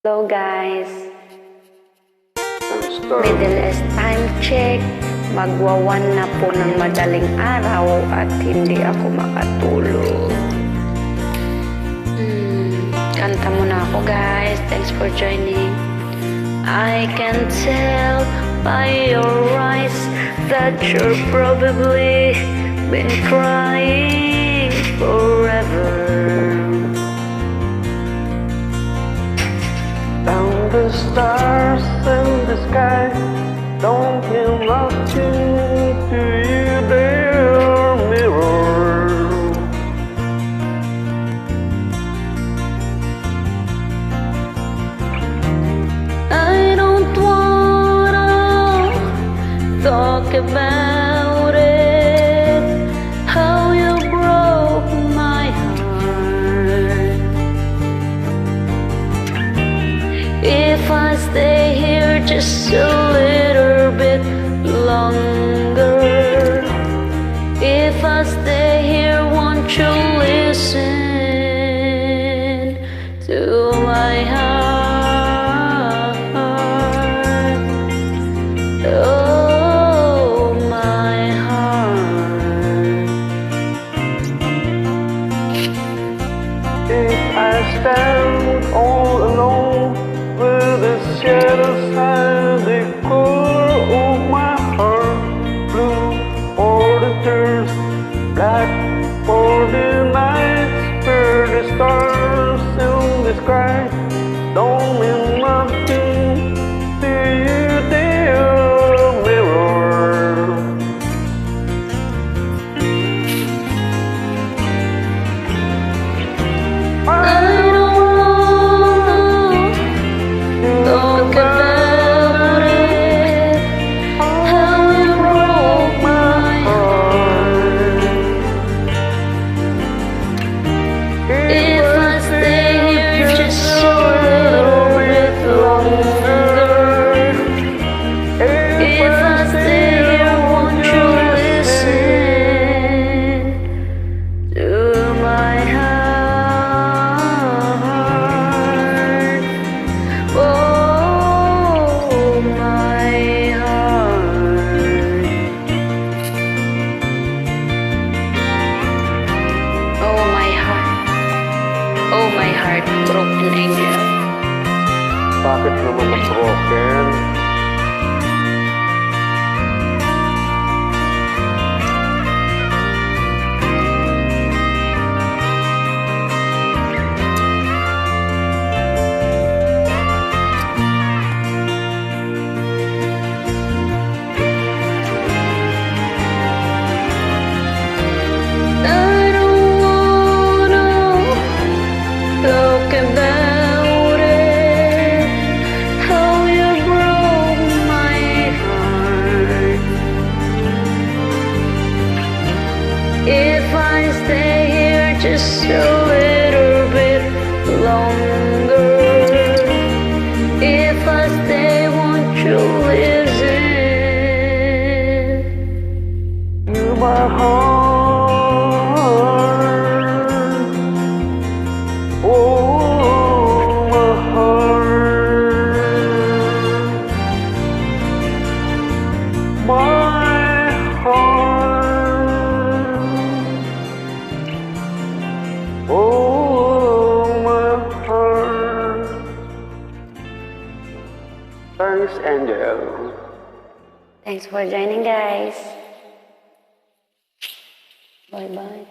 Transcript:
Hello guys, Middle time check, magwawan na po ng madaling araw at hindi ako makatulog. Kanta muna ako guys, thanks for joining. I can tell by your eyes that you're probably been crying forever. Down the stars in the sky don't mean nothing to you, dear mirror. I don't wanna talk about it, how you broke my heart. If I stay here just a little bit longer, if I stay here, won't you listen to my heart? Oh, my heart. If I stand all alone with the shadows and the color of my heart, blue for the tears, black for the nights, where the stars in the sky don't mean nothing to you, dear mirror. Talk about it, how you broke my heart. If I stay here just a little bit longer, if I stay here, won't you listen to my heart? Oh, my heart. Oh, my heart. Oh, my heart, broken angel. Bakit naman broken? I don't wanna talk about it, how you broke my heart. If I stay here just a little bit longer, if I stay, won't you listen? You my heart. Oh, my heart. My heart. Oh, my heart. Thanks, Angel. Thanks for joining, guys. Bye bye.